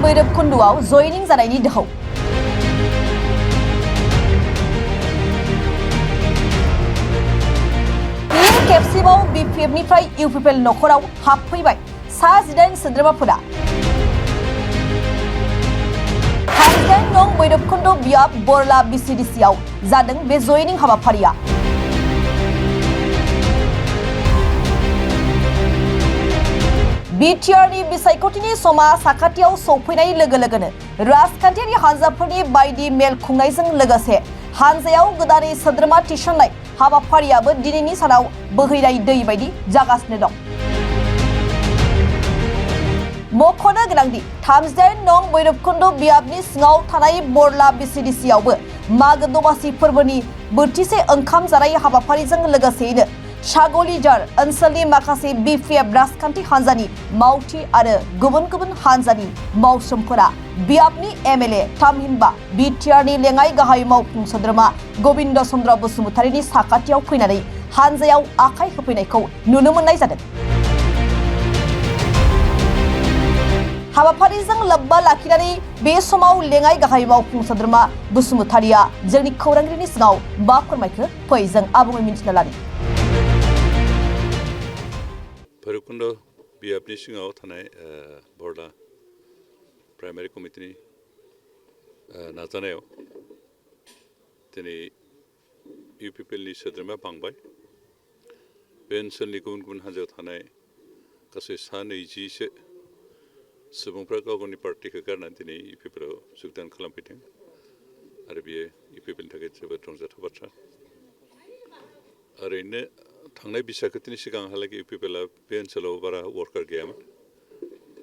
बैरबखुन्दआव जयनिं जानायनि दोहौ। फिन खेबसेबाव BPF-निफ्राय UPPL नखराव हाबफैबाय सा 18 सोद्रोमाफोरा। 38 नं बैरबखुन्द बियाब बरला BCDC-आव जादों बे जयनिं हाबाफारिया। बिटिआरनि बिसायख'थिनि समा साखाथियाव सौफैनाय लोगो लोगोनो राजखान्थियारि हान्जाफोरनि बायदि मेल खुंनायजों लोगोसे हान्जायाव गोदानै सोद्रोमा थिसननाय हाबाफारियाबो दिनैनि सानाव बोहैनाय दै बायदि जागासिनो दं। मख'नो गोनांदि 38 नं बैरबखुन्द बियाबनि सिङाव थानाय बरला BCDC-आवबो मागो दमासि फोरबोनि बोथिसे ओंखाम जानाय हाबाफारिजों लोगोसेयैनो सागलिजार ओनसोलनि माखासे BPF राजखान्थि हान्जानि मावथि आरो गुबुन गुबुन हान्जानि मावसोमफोरा बियाबनि MLA थामहिनबा बिटिआरनि लेङाइ गाहाय मावफुं सोद्रोमा गबिन्द चन्द्र बसुमतारीनि साखाथियाव फैनानै हान्जायाव आखाइ होफैनायखौ नुनो मोननाय जादों। हाबाफारिजों लोब्बा लाखिनानै बे समाव लेङाइ गाहाय मावफुं सोद्रोमा बसुमतारीया जोंनि खौरांगिरिनि सिगाङाव मा फोरमायखो फै जों आबुङै मिन्थिना लानि। भैरबकुन्द बियाबनि सिङाव थानाय बरला प्राइमारि कमिटिनि नाजानायाव दिनै UPPL-नि सोद्रोमा बांबाय। बे ओनसोलनि गुबुन गुबुन हान्जायाव थानाय गासै सा 20सो सुबुंफ्रा गाव गावनि पार्टिखौ गारनानै दिनै UPPL-आव जगदान खालामफैदों आरो बेयो UPPL-नि थाखाय जोबोद रंजाथाव बाथ्रा। ओरैनो थांनाय बिसायख'थिनि सिगांहालागै UPPL-आ बे ओनसोलाव बारा वार्कार गैयामोन,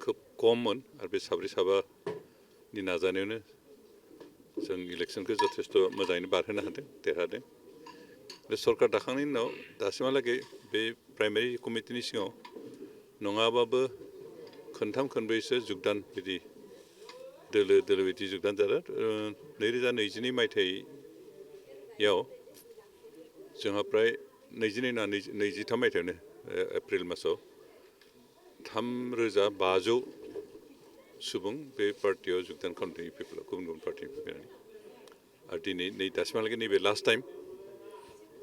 खोब खममोन आरो बे साब्रै साबानि नाजानायावनो जों इलेक्सनखौ जथेस्थ' मोजाङैनो बारहोनो हादों, देरहादों। बे सरकार दाखांनायनि उनाव दासिमहालागै बे प्राइमारि कमिटिनि सिङाव नङाबाबो खनथाम खनब्रैसो जगदान बिदि दोलो बिदि जगदान जादों। 2022 मायथाइयाव जोंहा प्राय 23 मायथाइयावनो एप्रिल मासाव 3500 सुबुं बे पार्टियाव जगदान खालामदों UPPL-आव गुबुन गुबुन पार्टिनिफ्राय फैनानै। आरो दिनै दासिमहालागै नैबे लास्ट टाइम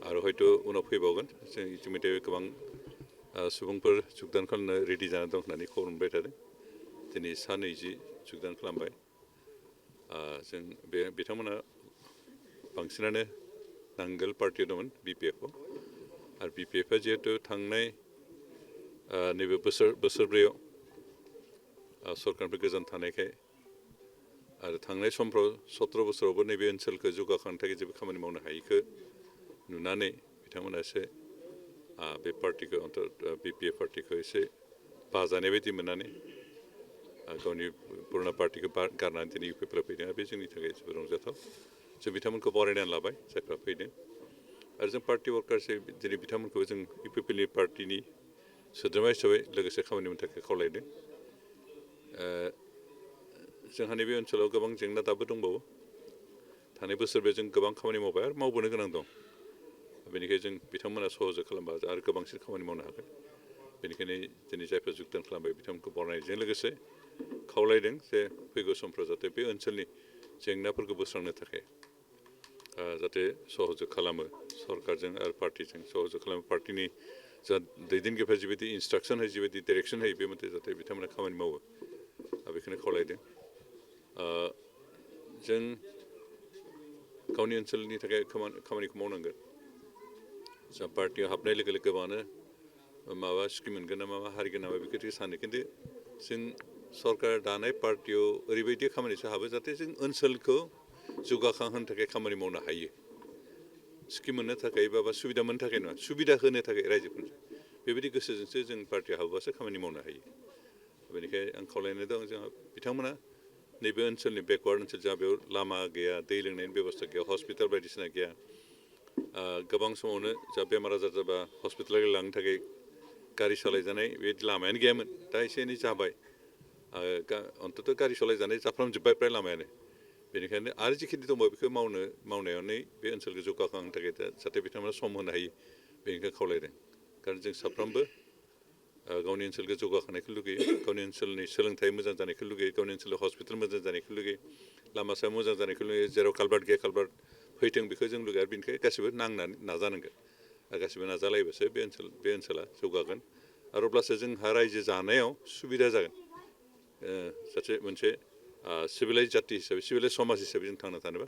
आरो हयथ' उनाव फैबावगोन। जों इतिमध्य गोबां सुबुंफोर जगदान खालामनो रेडि जाना दं होननानै खबर मोनबाय थादों। दिनै सा 20 जगदान खालामबाय। जों बिथांमोना बांसिनानो नांगोल पार्टियाव दंमोन BPF-आव आरो BPF-आ जिहेतु थांनाय नैबे बोसोरब्रैयाव सरकारनिफ्राय गोजान थानायखाय आरो थांनाय समफ्राव 17 बोसोरावबो नैबे ओनसोलखौ जौगाखांनो थाखाय जेबो खामानि मावनो हायिखौ नुनानै बिथांमोना एसे बे पार्टिखौ BPF पार्टिखौ एसे बाजानाय बायदि मोननानै गावनि पुराना पार्टिखौ गारनानै दिनै UPPL-आव फैदों। बे जोंनि थाखाय जोबोद रंजाथाव। जों बिथांमोनखौ बरायनानै लाबाय जायफ्रा फैदों आरो जों पार्टि वार्कारसै दिनै बिथांमोनखौ जों UPPL-नि पार्टिनि सोद्रोमा हिसाबै लोगोसे खामानि मावनो थाखाय खावलायदों। जोंहा नैबे ओनसोलाव गोबां जेंना दाबो दंबावो। थांनाय बोसोरबो जों गोबां खामानि मावबाय आरो मावबोनो गोनां दं। बेनिखायनो जों बिथांमोना सहज खालामबा आरो गोबांसिन खामानि मावनो हागोन। बेनिखायनो दिनै जायफोर जगदान खालामबाय बिथांमोनखौ बरायनायजों लोगोसे खावलायदों जे फैगौ समफ्राव जाहाथे बे ओनसोलनि जेंनाफोरखौ बोस्रांनो थाखाय जाहाथे सहज खालामो सरकारजों आरो पार्टिजों सहज खालामो। पार्टिनि जा दैदेनगिरिफ्रा जिबायदि इन्सट्राक्सन होयो, जिबायदि डाइरेक्सन होयो, बे मथे जाहाथे बिथांमोना खामानि मावो बेखौनो खावलायदों। जों गावनि ओनसोलनि थाखाय खामानिखौ मावनांगोन। जा पार्टियाव हाबनाय लोगो लोगो गोबाङानो माबा स्किम मोनगोन ना माबा हारिगोन नामा बेखौ सानो, खिन्थु जों सरकार दानाय पार्टियाव ओरैबायदि खामानिसो हाबो जाहाथे जों ओनसोलखौ जौगाखांहोनो थाखाय खामानि मावनो हायो। स्किम मोननो थाखाय बा सुबिदा मोननो थाखाय नङा, सुबिदा होनो थाखाय रायजोफोरनो बेबायदि गोसोजोंसो जों पार्टियाव हाबोबासो खामानि मावनो हायो। बेनिखायनो आं खावलायनाय दं जोंहा बिथांमोना नैबे ओनसोलनि बेकवार्ड ओनसोल जोंहा बेयाव लामा गैया, दै लोंनायनि बेबस्था गैया, हस्पिटाल बायदिसिना गैया। गोबां समावनो जा बेमार आजार जाबा हस्पिटालाव लांनो थाखाय गारि सालायजानाय बेबायदि लामायानो गैयामोन। दा एसे एनै जाबाय, अन्तत' गारि सालायजानाय जाफ्रामजोब्बाय फ्राय लामायानो। बेनिखायनो आरो जिखिनि दंबावो बेखौ मावनायावनो बे ओनसोलखौ जौगाखांनो थाखाय जाहाथे बिथांमोना सम होनो हायो बेनिखायनो खावलायदों। खारन जों साफ्रोमबो गावनि ओनसोलखौ जौगाखांनायखौ लुगैयो गावनि ओनसोलनि सोलोंथाइ मोजां जानायखौ लुगैयो गावनि ओनसोलाव हस्पिटाल मोजां जानायखौ लुगैयो लामा सामा मोजां जानायखौ लुगैयो जेराव कालभार्ट गैया कालभार्ट फैथों बेखौ जों लुगैयो आरो बेनिखायनो गासिबो नांनानै नाजानांगोन आरो गासिबो नाजालायबासो बे ओनसोला जौगागोन आरो अब्लासो जोंहा रायजो जानायाव सुबिदा जागोन सासे मोनसे सिभिलाइज जाति हिसाबै सिभिलाइज समाज हिसाबै जों थांना थानोबा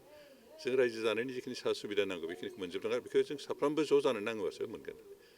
जों रायजो जानायनि जिखिनि सुबिदा नांगौ बेखिनिखौ मोनजोबनांगोन बेखौ जों साफ्रोमबो ज' जानो नांगौबासो मोनगोन